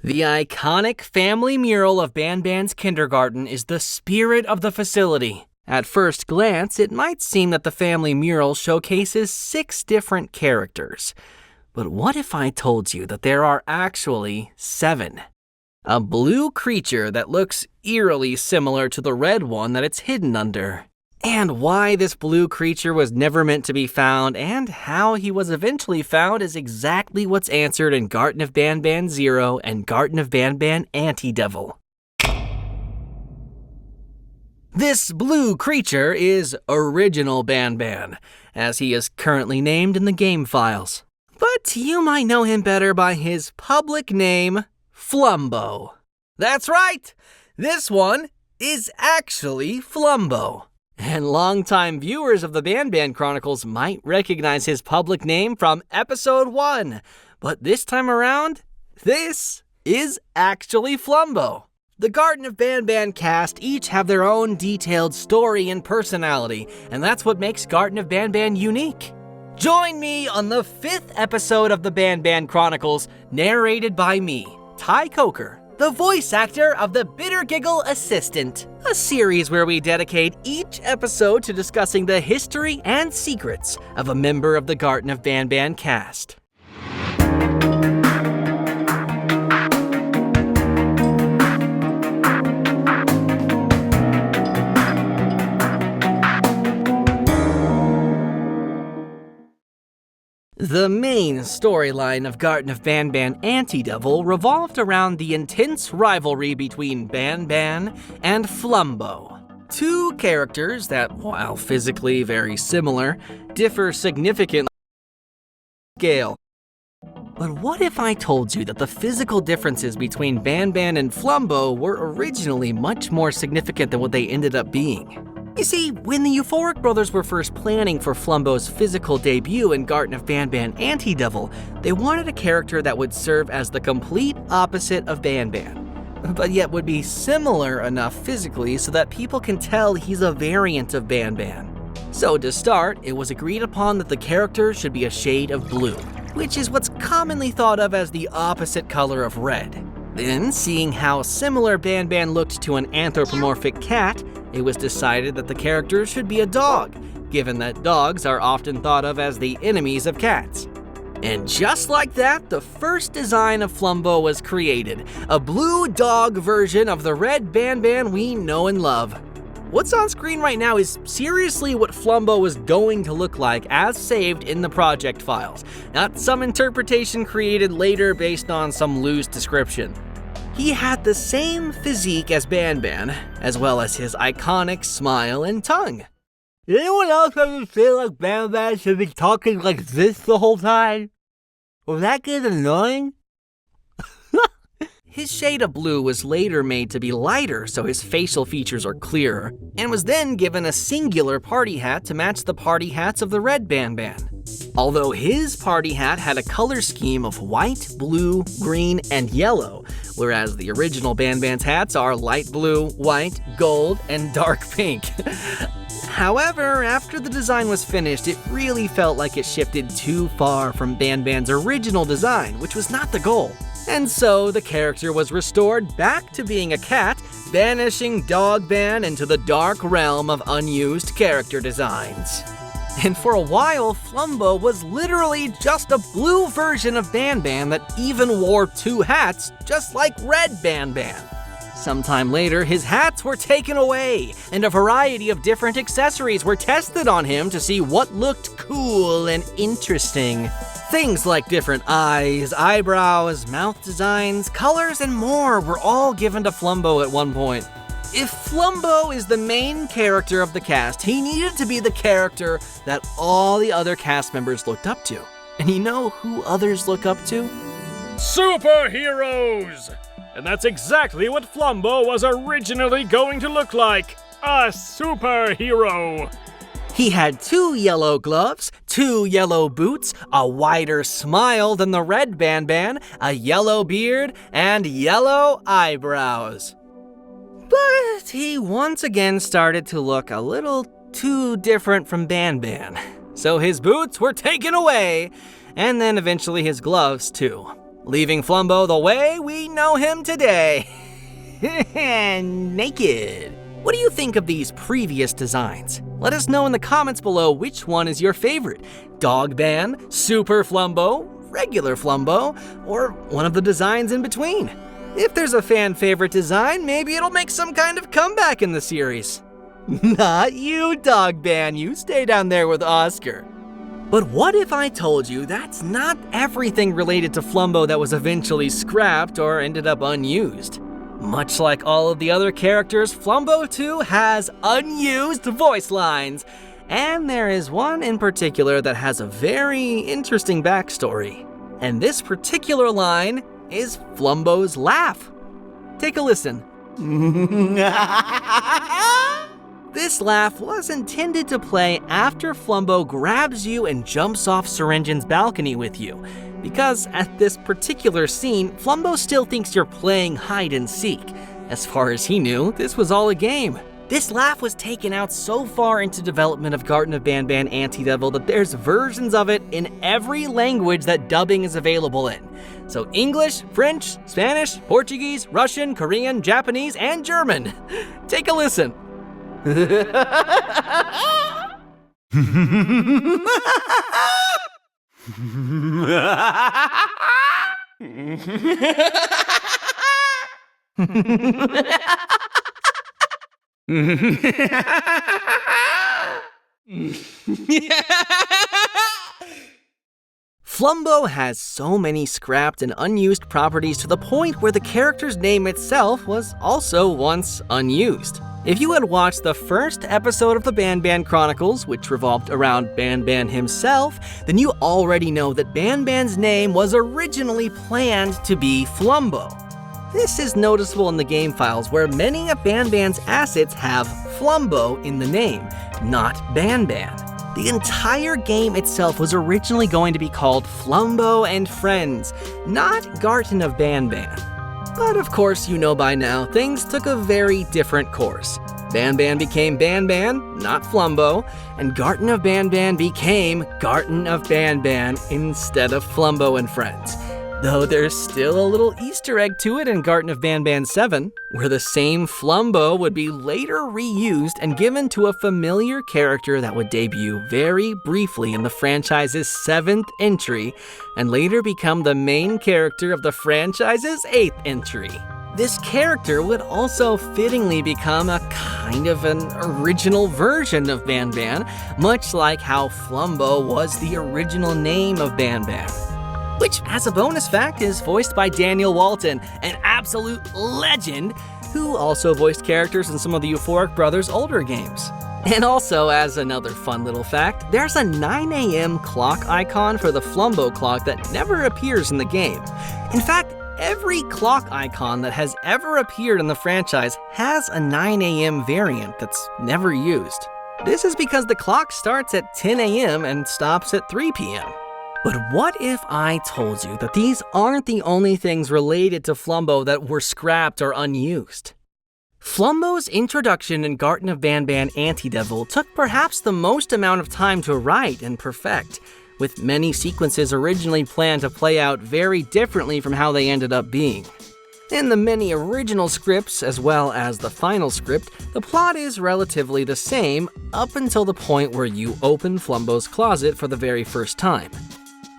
The iconic family mural of Banban's kindergarten is the spirit of the facility. At first glance, it might seem that the family mural showcases 6 different characters. But what if I told you that there are actually 7? A blue creature that looks eerily similar to the red one that it's hidden under. And why this blue creature was never meant to be found and how he was eventually found is exactly what's answered in Garten of Banban Zero and Garten of Banban Anti-Devil. This blue creature is Original Banban, as he is currently named in the game files. But you might know him better by his public name, Flumbo. That's right! This one is actually Flumbo. And longtime viewers of the Banban Chronicles might recognize his public name from episode 1. But this time around, this is actually Flumbo. The Garten of Banban cast each have their own detailed story and personality, and that's what makes Garten of Banban unique. Join me on the 5th episode of the Banban Chronicles, narrated by me, Ty Coker, the voice actor of the Bitter Giggle Assistant, a series where we dedicate each episode to discussing the history and secrets of a member of the Garten of Banban cast. The main storyline of Garten of Banban Anti-Devil revolved around the intense rivalry between Banban and Flumbo. 2 characters that, while physically very similar, differ significantly on scale. But what if I told you that the physical differences between Banban and Flumbo were originally much more significant than what they ended up being? You see, when the Euphoric Brothers were first planning for Flumbo's physical debut in Garten of Banban Anti-Devil, they wanted a character that would serve as the complete opposite of Banban, but yet would be similar enough physically so that people can tell he's a variant of Banban. So to start, it was agreed upon that the character should be a shade of blue, which is what's commonly thought of as the opposite color of red. Then, seeing how similar Banban looked to an anthropomorphic cat, it was decided that the character should be a dog, given that dogs are often thought of as the enemies of cats. And just like that, the first design of Flumbo was created, a blue dog version of the red Banban we know and love. What's on screen right now is seriously what Flumbo was going to look like as saved in the project files, not some interpretation created later based on some loose description. He had the same physique as Banban, as well as his iconic smile and tongue. Did anyone else ever feel like Banban should be talking like this the whole time? Was that get annoying? His shade of blue was later made to be lighter so his facial features are clearer, and was then given a singular party hat to match the party hats of the red Banban. Although his party hat had a color scheme of white, blue, green, and yellow, whereas the original Banban's hats are light blue, white, gold, and dark pink. However, after the design was finished, it really felt like it shifted too far from Banban's original design, which was not the goal. And so the character was restored back to being a cat, banishing Dogban into the dark realm of unused character designs. And for a while, Flumbo was literally just a blue version of Banban that even wore 2 hats, just like red Banban. Sometime later, his hats were taken away, and a variety of different accessories were tested on him to see what looked cool and interesting. Things like different eyes, eyebrows, mouth designs, colors, and more were all given to Flumbo at one point. If Flumbo is the main character of the cast, he needed to be the character that all the other cast members looked up to. And you know who others look up to? Superheroes! And that's exactly what Flumbo was originally going to look like. A superhero! He had 2 yellow gloves, 2 yellow boots, a wider smile than the red Banban, a yellow beard, and yellow eyebrows. But he once again started to look a little too different from Banban. So his boots were taken away, and then eventually his gloves too. leaving Flumbo the way we know him today. Naked. What do you think of these previous designs? Let us know in the comments below which one is your favorite. Dog Ban, Super Flumbo, Regular Flumbo, or one of the designs in between. If there's a fan favorite design, maybe it'll make some kind of comeback in the series. Not you, Dog Ban, you stay down there with Oscar. But what if I told you that's not everything related to Flumbo that was eventually scrapped or ended up unused? Much like all of the other characters, Flumbo too has unused voice lines. And there is one in particular that has a very interesting backstory. And this particular line is Flumbo's laugh. Take a listen. This laugh was intended to play after Flumbo grabs you and jumps off Syringen's balcony with you, because at this particular scene, Flumbo still thinks you're playing hide and seek. As far as he knew, this was all a game. This laugh was taken out so far into development of Garten of Banban Anti-Devil that there's versions of it in every language that dubbing is available in. So English, French, Spanish, Portuguese, Russian, Korean, Japanese, and German. Take a listen. Flumbo has so many scrapped and unused properties to the point where the character's name itself was also once unused. If you had watched the first episode of the Banban Chronicles, which revolved around Banban himself, then you already know that Banban's name was originally planned to be Flumbo. This is noticeable in the game files where many of Banban's assets have Flumbo in the name, not Banban. The entire game itself was originally going to be called Flumbo and Friends, not Garten of Banban. But of course, you know by now, things took a very different course. Banban became Banban, not Flumbo, and Garten of Banban became Garten of Banban instead of Flumbo and Friends. Though there's still a little Easter egg to it in Garten of Banban 7, where the same Flumbo would be later reused and given to a familiar character that would debut very briefly in the franchise's 7th entry, and later become the main character of the franchise's 8th entry. This character would also fittingly become a kind of an original version of Banban, much like how Flumbo was the original name of Banban. Which, as a bonus fact, is voiced by Daniel Walton, an absolute legend, who also voiced characters in some of the Euphoric Brothers' older games. And also, as another fun little fact, there's a 9 a.m. clock icon for the Flumbo clock that never appears in the game. In fact, every clock icon that has ever appeared in the franchise has a 9 a.m. variant that's never used. This is because the clock starts at 10 a.m. and stops at 3 p.m. But what if I told you that these aren't the only things related to Flumbo that were scrapped or unused? Flumbo's introduction in Garten of Banban Anti-Devil took perhaps the most amount of time to write and perfect, with many sequences originally planned to play out very differently from how they ended up being. In the many original scripts, as well as the final script, the plot is relatively the same up until the point where you open Flumbo's closet for the very first time.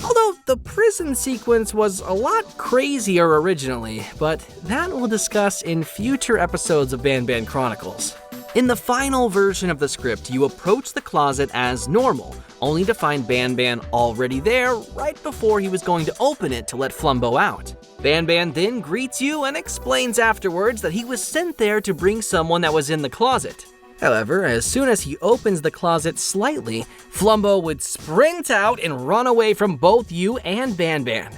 Although the prison sequence was a lot crazier originally, but that we'll discuss in future episodes of Banban Chronicles. In the final version of the script, you approach the closet as normal, only to find Banban already there right before he was going to open it to let Flumbo out. Banban then greets you and explains afterwards that he was sent there to bring someone that was in the closet. However, as soon as he opens the closet slightly, Flumbo would sprint out and run away from both you and Banban.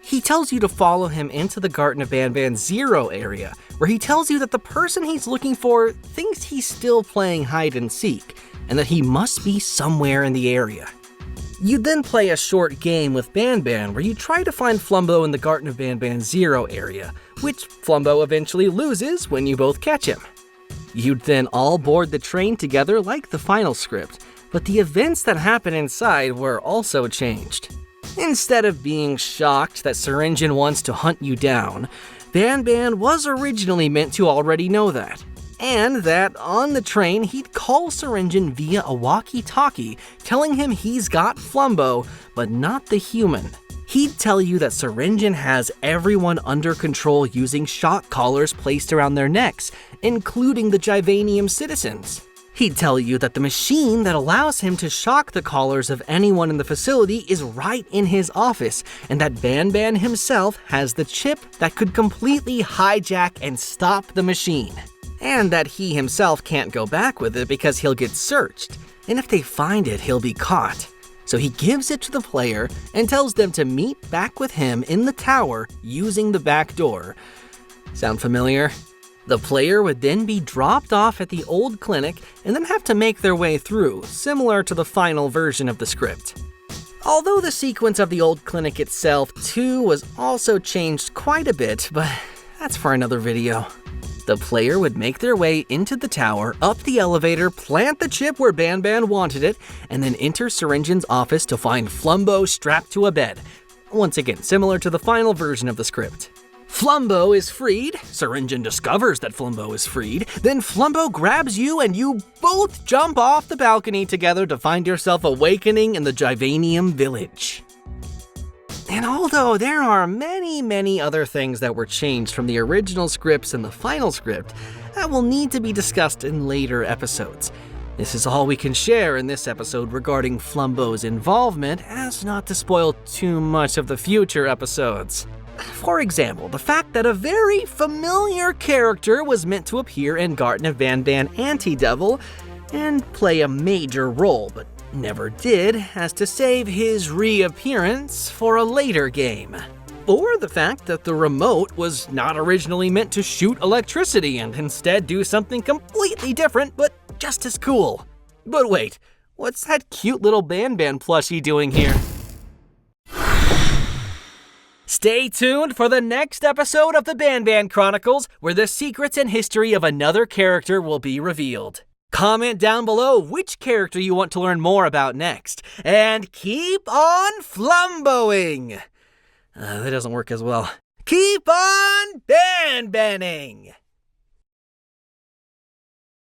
He tells you to follow him into the Garten of Banban 0 area, where he tells you that the person he's looking for thinks he's still playing hide and seek, and that he must be somewhere in the area. You then play a short game with Banban where you try to find Flumbo in the Garten of Banban 0 area, which Flumbo eventually loses when you both catch him. You'd then all board the train together like the final script, but the events that happen inside were also changed. Instead of being shocked that Syringin wants to hunt you down, Banban was originally meant to already know that. And that on the train, he'd call Syringin via a walkie-talkie, telling him he's got Flumbo, but not the human. He'd tell you that Syringin has everyone under control using shock collars placed around their necks, including the Givanium citizens. He'd tell you that the machine that allows him to shock the collars of anyone in the facility is right in his office, and that Banban himself has the chip that could completely hijack and stop the machine. And that he himself can't go back with it because he'll get searched, and if they find it, he'll be caught. So he gives it to the player and tells them to meet back with him in the tower using the back door. Sound familiar? The player would then be dropped off at the old clinic and then have to make their way through, similar to the final version of the script. Although the sequence of the old clinic itself too was also changed quite a bit, but that's for another video. The player would make their way into the tower, up the elevator, plant the chip where Banban wanted it, and then enter Syringin's office to find Flumbo strapped to a bed. Once again, similar to the final version of the script. Flumbo is freed, Syringin discovers that Flumbo is freed, then Flumbo grabs you and you both jump off the balcony together to find yourself awakening in the Givanium village. And although there are many other things that were changed from the original scripts and the final script, that will need to be discussed in later episodes. This is all we can share in this episode regarding Flumbo's involvement, as not to spoil too much of the future episodes. For example, the fact that a very familiar character was meant to appear in Garten of Banban Anti-Devil and play a major role, but never did, as to save his reappearance for a later game. Or the fact that the remote was not originally meant to shoot electricity and instead do something completely different, but just as cool. But wait, what's that cute little Banban plushie doing here? Stay tuned for the next episode of the Banban Chronicles, where the secrets and history of another character will be revealed. Comment down below which character you want to learn more about next, and keep on flumboing! That doesn't work as well. Keep on Banbanning!